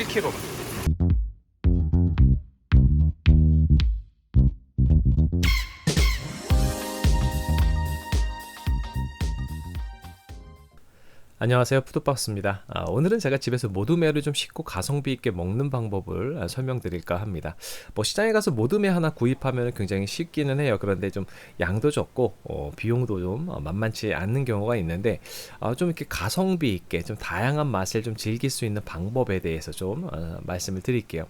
1kg. 안녕하세요, 푸드박스입니다. 오늘은 제가 집에서 모둠회를 좀 쉽고 가성비 있게 먹는 방법을 설명드릴까 합니다. 시장에 가서 모둠회 하나 구입하면 굉장히 쉽기는 해요. 그런데 좀 양도 적고 비용도 좀 만만치 않는 경우가 있는데, 좀 이렇게 가성비 있게 좀 다양한 맛을 좀 즐길 수 있는 방법에 대해서 좀 말씀을 드릴게요.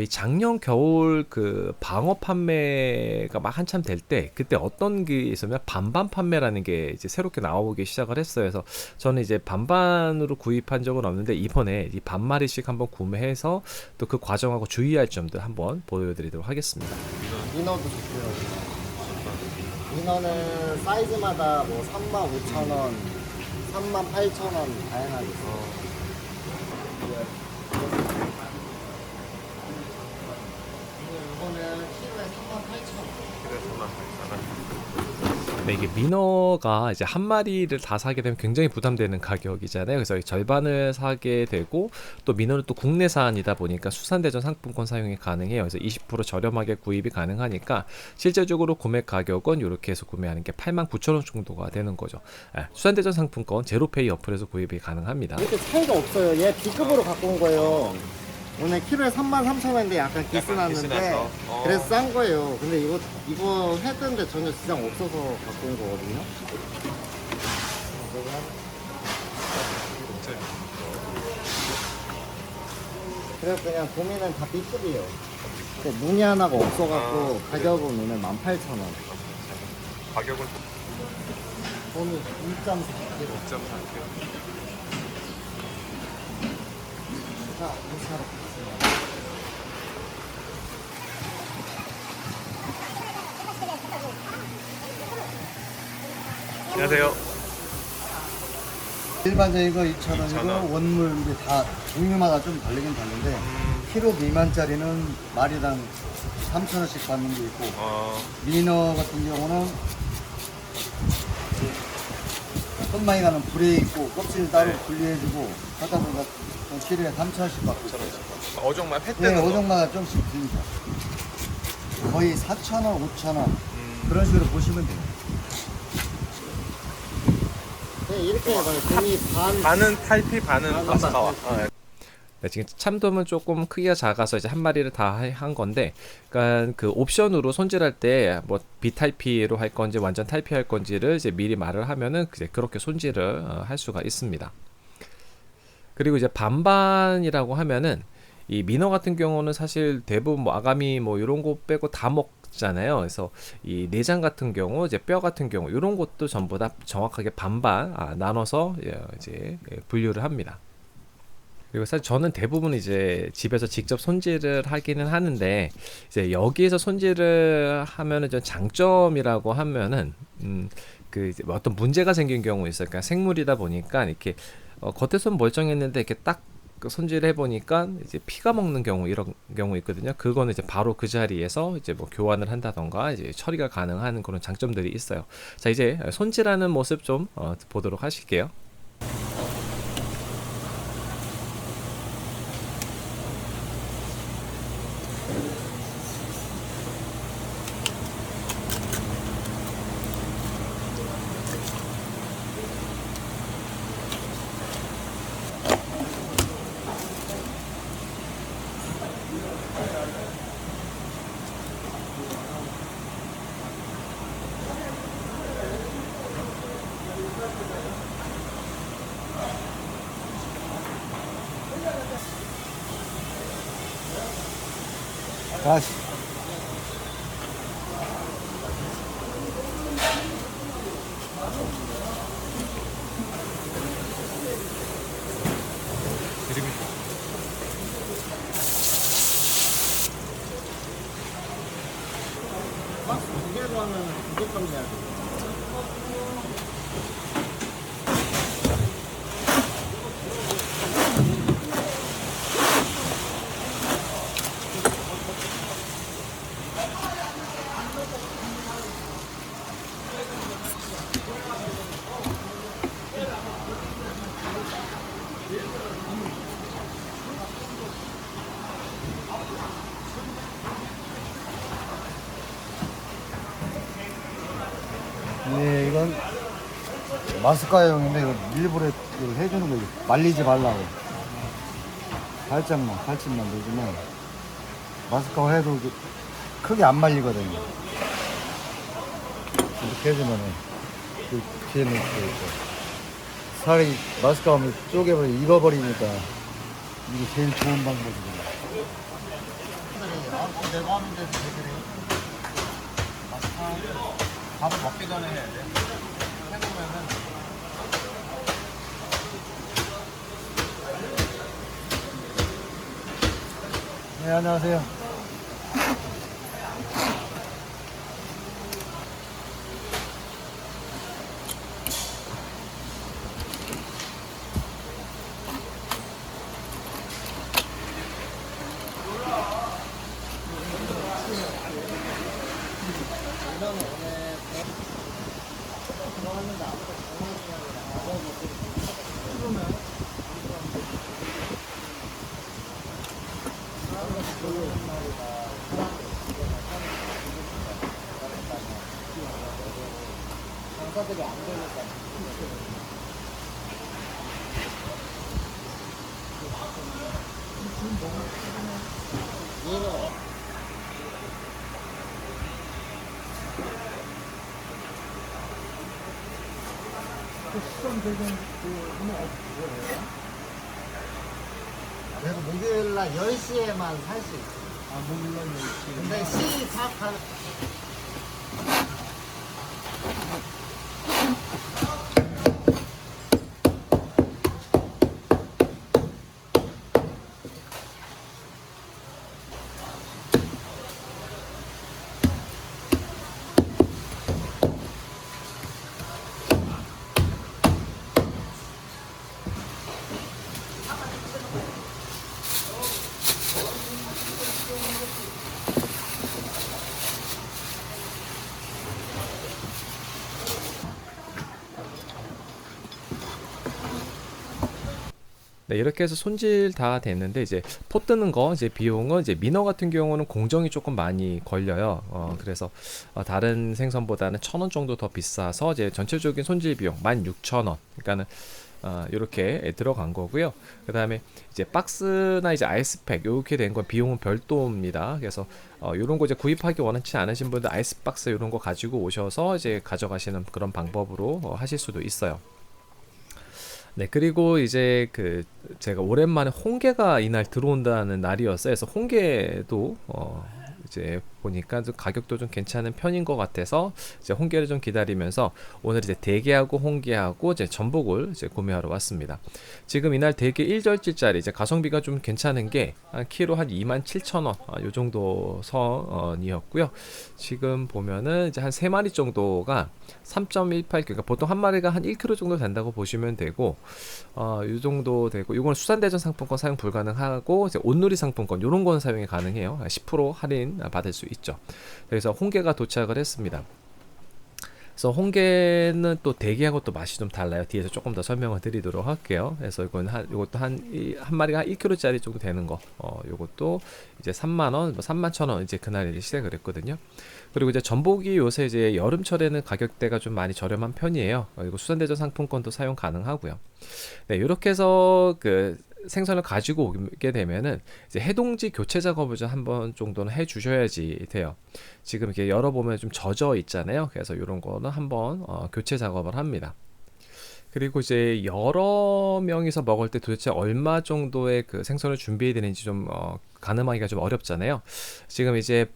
이 작년 겨울 그 방어 판매가 막 한참 될 때, 그때 어떤 게 있으면 반반 판매라는 게 이제 새롭게 나오기 시작을 했어요. 그래서 저는 이제 반반으로 구입한 적은 없는데, 이번에 이 반마리씩 한번 구매해서 또 그 과정하고 주의할 점들 한번 보여드리도록 하겠습니다. 민어도 좋고요. 민어는 사이즈마다 뭐 35,000원, 38,000원 다양하게 있어요. 이거는 키로에 38,000원. 네, 이게 민어가 이제 한 마리를 다 사게 되면 굉장히 부담되는 가격이잖아요. 그래서 절반을 사게 되고, 또 민어는 또 국내산이다 보니까 수산대전 상품권 사용이 가능해요. 그래서 20% 저렴하게 구입이 가능하니까 실제적으로 구매 가격은 이렇게 해서 구매하는 게 89,000원 정도가 되는 거죠. 수산대전 상품권 제로페이 어플에서 구입이 가능합니다. 이렇게 차이가 없어요. 얘 B급으로 갖고 온 거예요. 오늘 키로에 33,000원인데 약간 기스났는데 기스나서. 그래서 싼 거예요. 근데 이거 했던데 전혀 지장 없어서 갖고 온 거거든요. 그래서 그냥 도미는 다 B급이에요. 무늬 하나가 없어갖고 가격은 오늘 18,000원. 가격은 도미 2.4kg. 2.4kg. 자, 무사로. 안녕하세요. 일반적인 거 2,000원이고 2,000원. 원물 이제 다 종류마다 좀 다르긴 다른데 키로 미만짜리는 마리당 3,000원씩 받는 게 있고 민어 같은 경우는 손 많이 가는 불에 있고 껍질 따로 네. 분리해주고 하다 보니까 키로에 3,000원씩 받고 있어요. 어종만 회 네, 어종마다 좀씩 듭니다. 거의 4,000원, 5,000원 그런 식으로 보시면 돼요. 네, 이렇게 해봐요. 돈이 반은 탈피, 반은 반은 파스타와. 탈피. 네, 지금 참돔은 조금 크기가 작아서 이제 한 마리를 다 한 건데, 그러니까 그 옵션으로 손질할 때 뭐 비탈피로 할 건지 완전 탈피할 건지를 이제 미리 말을 하면은 이제 그렇게 손질을 할 수가 있습니다. 그리고 이제 반반이라고 하면은 이 민어 같은 경우는 사실 대부분 뭐 아가미 뭐 이런 거 빼고 다 먹잖아요. 그래서 이 내장 같은 경우, 이제 뼈 같은 경우 이런 것도 전부 다 정확하게 반반 나눠서 이제 분류를 합니다. 그리고 사실 저는 대부분 이제 집에서 직접 손질을 하기는 하는데, 이제 여기에서 손질을 하면은 좀 장점이라고 하면은 그 이제 어떤 문제가 생긴 경우 있어요. 그러니까 생물이다 보니까 이렇게 겉에서는 멀쩡했는데 이렇게 딱 손질해 보니까 이제 피가 먹는 경우, 이런 경우 있거든요. 그거는 이제 바로 그 자리에서 이제 뭐 교환을 한다던가 이제 처리가 가능한 그런 장점들이 있어요. 자, 이제 손질하는 모습 좀 보도록 하실게요. 다시. 박스 2개로 하면 2개값 내야 돼. 네, 이건 마스카용인데 이거 일부러 이거 해주는 거지. 말리지 말라고. 살짝만, 살집만 넣어주면 마스카 해도 이게 크게 안 말리거든요. 이렇게 해주면 그 뒤에는 또 있고. 살이 마스카 하면 쪼개버리 익어버리니까 이게 제일 좋은 방법이거든요. 내가 하는 데서 그래. 밥을 먹기 전에 해야 돼. 해보면은 네, 안녕하세요. 그래서 목요일날 10시에만 살 수 있어. 아, 목요일날 10시. 근데 시작하는 네, 이렇게 해서 손질 다 됐는데 이제 포 뜨는 거 이제 비용은 이제 민어 같은 경우는 공정이 조금 많이 걸려요. 그래서 다른 생선보다는 1,000원 정도 더 비싸서 이제 전체적인 손질 비용 16,000원. 그러니까는 이렇게 들어간 거고요. 그 다음에 이제 박스나 이제 아이스팩 이렇게 된 건 비용은 별도입니다. 그래서 이런 거 이제 구입하기 원하지 않으신 분들 아이스박스 이런 거 가지고 오셔서 이제 가져가시는 그런 방법으로 하실 수도 있어요. 네, 그리고 이제 제가 오랜만에 홍게가 이날 들어온다는 날이었어요. 그래서 홍게도 이제 보니까 좀 가격도 좀 괜찮은 편인 것 같아서 이제 홍게를 좀 기다리면서 오늘 이제 대게하고 홍게하고 이제 전복을 이제 구매하러 왔습니다. 지금 이날 대게 1절지짜리 이제 가성비가 좀 괜찮은 게 한 키로 한 27,000원 요 정도 선이었고요. 지금 보면은 이제 한 3마리 정도가 3.18 그러니까 보통 한 마리가 한 1kg 정도 된다고 보시면 되고 요 정도 되고 이거는 수산대전 상품권 사용 불가능하고 이제 온누리 상품권 요런 건 사용이 가능해요. 10% 할인 받을 수 있죠. 그래서 홍게가 도착을 했습니다. 그래서 홍게는 또 대게하고 또 맛이 좀 달라요. 뒤에서 조금 더 설명을 드리도록 할게요. 그래서 이것도 한 마리가 한 1kg짜리 정도 되는 거. 요것도 이제 3만 원, 31,000원 이제 그날 이제 시작을 했거든요. 그리고 이제 전복이 요새 이제 여름철에는 가격대가 좀 많이 저렴한 편이에요. 그리고 수산대전 상품권도 사용 가능하고요. 네, 이렇게 해서 생선을 가지고 오게 되면은 이제 해동지 교체 작업을 좀 한번 정도는 해 주셔야지 돼요. 지금 이렇게 열어보면 좀 젖어 있잖아요. 그래서 이런 거는 한번 교체 작업을 합니다. 그리고 이제 여러 명이서 먹을 때 도대체 얼마 정도의 생선을 준비해야 되는지 좀 가늠하기가 좀 어렵잖아요. 지금 이제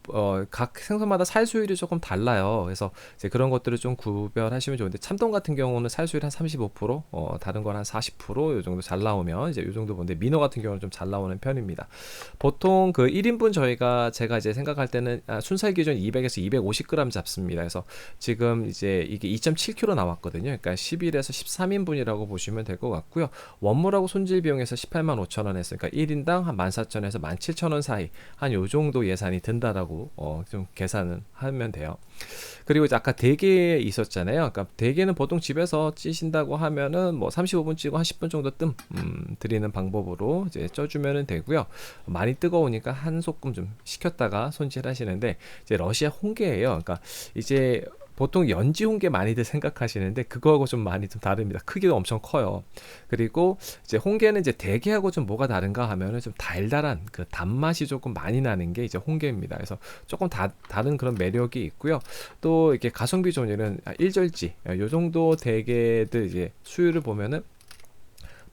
각 생선마다 살수율이 조금 달라요. 그래서 이제 그런 것들을 좀 구별하시면 좋은데 참돔 같은 경우는 살수율 한 35%, 다른 건 한 40%요 정도 잘 나오면 이제 요 정도 보는데 민어 같은 경우는 좀 잘 나오는 편입니다. 보통 1인분 제가 이제 생각할 때는 순살 기준 200에서 250g 잡습니다. 그래서 지금 이제 이게 2.7kg 나왔거든요. 그러니까 11에서 13인분이라고 보시면 될 것 같고요. 원물하고 손질 비용에서 185,000원 했으니까 1인당 한 14,000원에서 17,000원 사이 한 요 정도 예산이 든다라고 좀 계산을 하면 돼요. 그리고 이제 아까 대게 있었잖아요. 그러니까 대게는 보통 집에서 찌신다고 하면은 뭐 35분 찌고 한 10분 정도 드리는 방법으로 이제 쪄주면 되고요. 많이 뜨거우니까 한 소끔 좀 식혔다가 손질하시는데 이제 러시아 홍게예요. 그러니까 이제 보통 연지 홍게 많이들 생각하시는데 그거하고 좀 많이 좀 다릅니다. 크기도 엄청 커요. 그리고 이제 홍게는 이제 대게하고 좀 뭐가 다른가 하면은 좀 달달한 그 단맛이 조금 많이 나는 게 이제 홍게입니다. 그래서 조금 다른 그런 매력이 있고요. 또 이렇게 가성비 종류는 일절지 요 정도 대게들 이제 수율을 보면은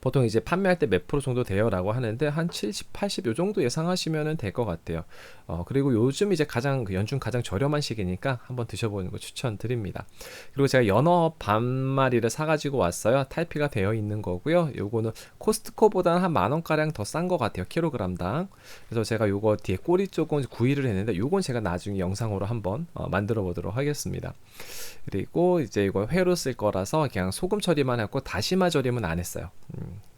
보통 이제 판매할 때 몇 프로 정도 돼요라고 하는데 한 70, 80 요 정도 예상하시면 될 것 같아요. 그리고 요즘 이제 가장 그 연중 가장 저렴한 시기니까 한번 드셔보는 거 추천드립니다. 그리고 제가 연어 반마리를 사가지고 왔어요. 탈피가 되어 있는 거고요. 요거는 코스트코보다는 한 10,000원가량 더 싼 것 같아요. 킬로그램당. 그래서 제가 요거 뒤에 꼬리 쪽은 구이를 했는데 요건 제가 나중에 영상으로 한번 만들어 보도록 하겠습니다. 그리고 이제 이거 회로 쓸 거라서 그냥 소금 처리만 했고 다시마 절임은 안 했어요.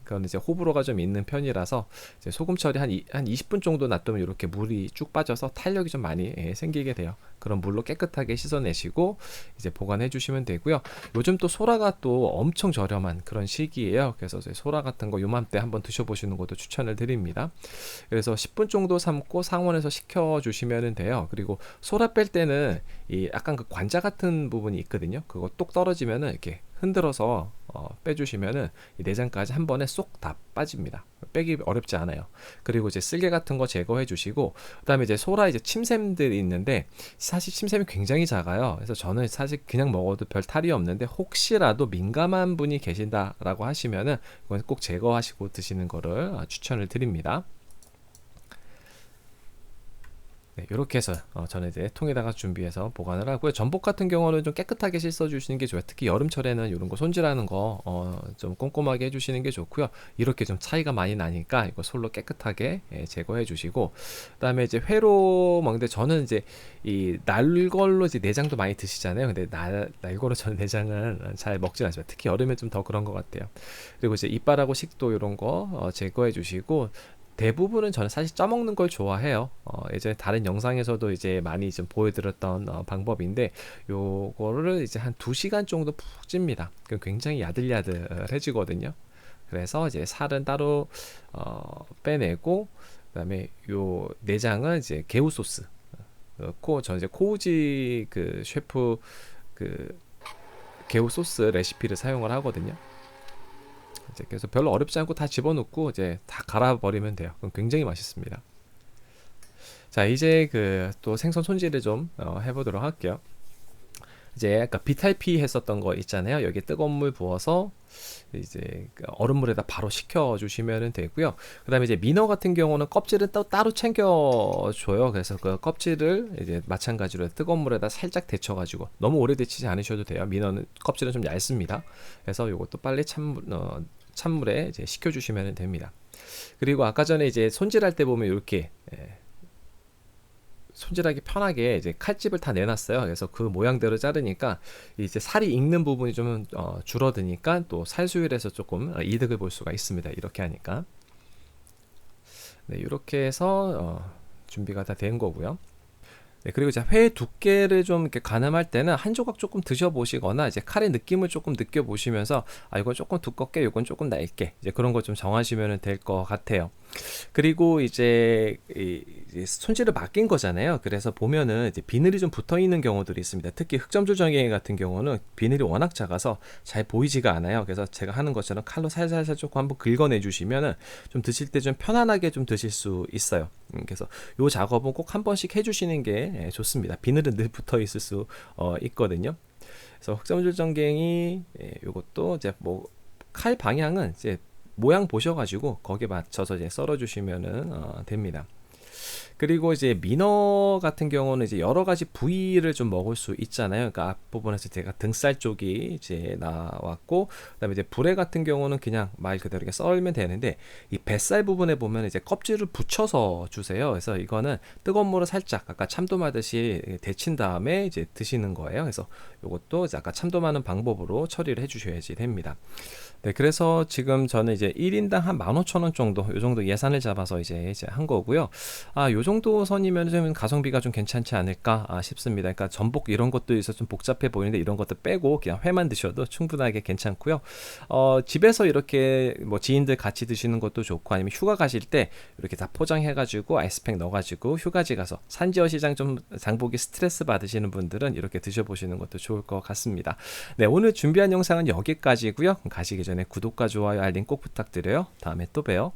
그건 이제 호불호가 좀 있는 편이라서 이제 소금 처리 한 20분 정도 놔두면 이렇게 물이 쭉 빠져서 탄력이 좀 많이 생기게 돼요. 그런 물로 깨끗하게 씻어내시고 이제 보관해 주시면 되고요. 요즘 또 소라가 또 엄청 저렴한 그런 시기예요. 그래서 이제 소라 같은 거 요맘때 한번 드셔보시는 것도 추천을 드립니다. 그래서 10분 정도 삶고 상온에서 식혀 주시면 돼요. 그리고 소라 뺄 때는 이 약간 그 관자 같은 부분이 있거든요. 그거 똑 떨어지면은 이렇게 흔들어서 빼주시면은 이 내장까지 한 번에 쏙 다 빠집니다. 빼기 어렵지 않아요. 그리고 이제 쓸개 같은 거 제거해 주시고 그다음에 이제 소라 이제 침샘들이 있는데 사실 침샘이 굉장히 작아요. 그래서 저는 사실 그냥 먹어도 별 탈이 없는데 혹시라도 민감한 분이 계신다라고 하시면은 이건 꼭 제거하시고 드시는 거를 추천을 드립니다. 네, 이렇게 해서 저는 이제 통에다가 준비해서 보관을 하고요. 전복 같은 경우는 좀 깨끗하게 씻어 주시는 게 좋아요. 특히 여름철에는 이런 거 손질하는 거 좀 꼼꼼하게 해주시는 게 좋고요. 이렇게 좀 차이가 많이 나니까 이거 솔로 깨끗하게 제거해 주시고 그다음에 이제 회로 먹는데 저는 이제 이 날걸로 이제 내장도 많이 드시잖아요. 근데 날걸로 저는 내장은 잘 먹진 않지만 특히 여름에 좀 더 그런 것 같아요. 그리고 이제 이빨하고 식도 이런 거 제거해 주시고 대부분은 저는 사실 쪄먹는 걸 좋아해요. 예전에 다른 영상에서도 이제 많이 좀 보여드렸던 방법인데 요거를 이제 한 2시간 정도 푹 찝니다. 그럼 굉장히 야들야들해지거든요. 그래서 이제 살은 따로 빼내고 그다음에 요 내장은 이제 개우 소스 넣고 저 이제 코우지 그 셰프 그 개우 소스 레시피를 사용을 하거든요. 그래서 별로 어렵지 않고 다 집어넣고 이제 다 갈아버리면 돼요. 그럼 굉장히 맛있습니다. 자, 이제 그 또 생선 손질을 좀 해보도록 할게요. 이제 아까 비탈피 했었던 거 있잖아요. 여기 뜨거운 물 부어서 이제 얼음물에다 바로 식혀 주시면 되고요. 그 다음에 이제 민어 같은 경우는 껍질은 따로 챙겨줘요. 그래서 그 껍질을 이제 마찬가지로 뜨거운 물에다 살짝 데쳐가지고 너무 오래 데치지 않으셔도 돼요. 민어는 껍질은 좀 얇습니다. 그래서 이것도 빨리 찬물에 이제 식혀주시면 됩니다. 그리고 아까 전에 이제 손질할 때 보면 이렇게 손질하기 편하게 이제 칼집을 다 내놨어요. 그래서 그 모양대로 자르니까 이제 살이 익는 부분이 좀 줄어드니까 또 살수율에서 조금 이득을 볼 수가 있습니다. 이렇게 하니까. 네, 이렇게 해서 준비가 다 된 거고요. 네, 그리고 이제 회 두께를 좀 이렇게 가늠할 때는 한 조각 조금 드셔보시거나 이제 칼의 느낌을 조금 느껴보시면서 이건 조금 두껍게, 이건 조금 얇게 이제 그런 거 좀 정하시면 될 것 같아요. 그리고 이제 손질을 맡긴 거잖아요. 그래서 보면은 이제 비늘이 좀 붙어 있는 경우들이 있습니다. 특히 흑점줄 전갱이 같은 경우는 비늘이 워낙 작아서 잘 보이지가 않아요. 그래서 제가 하는 것처럼 칼로 살살살 조금 한번 긁어내 주시면은 좀 드실 때 좀 편안하게 좀 드실 수 있어요. 그래서 요 작업은 꼭 한 번씩 해주시는 게 좋습니다. 비늘은 늘 붙어 있을 수 있거든요. 그래서 흑점줄 전갱이 요것도 이제 뭐 칼 방향은 이제 모양 보셔가지고 거기에 맞춰서 이제 썰어주시면은 됩니다. 그리고 이제 민어 같은 경우는 이제 여러 가지 부위를 좀 먹을 수 있잖아요. 그러니까 앞부분에서 제가 등살 쪽이 이제 나왔고, 그다음에 이제 불에 같은 경우는 그냥 말 그대로 이렇게 썰면 되는데 이 뱃살 부분에 보면 이제 껍질을 붙여서 주세요. 그래서 이거는 뜨거운 물을 살짝 아까 참돔하듯이 데친 다음에 이제 드시는 거예요. 그래서 이것도 이제 아까 참돔하는 방법으로 처리를 해주셔야지 됩니다. 네, 그래서 지금 저는 이제 1인당 한 15,000원 정도, 요 정도 예산을 잡아서 이제 한 거고요. 요 정도 선이면 좀 가성비가 좀 괜찮지 않을까 싶습니다. 그러니까 전복 이런 것도 있어 좀 복잡해 보이는데 이런 것도 빼고 그냥 회만 드셔도 충분하게 괜찮고요. 집에서 이렇게 뭐 지인들 같이 드시는 것도 좋고 아니면 휴가 가실 때 이렇게 다 포장해가지고 아이스팩 넣어가지고 휴가지 가서 산지어 시장 좀 장보기 스트레스 받으시는 분들은 이렇게 드셔보시는 것도 좋을 것 같습니다. 네, 오늘 준비한 영상은 여기까지고요. 가시기 전에 구독과 좋아요, 알림 꼭 부탁드려요. 다음에 또 봬요.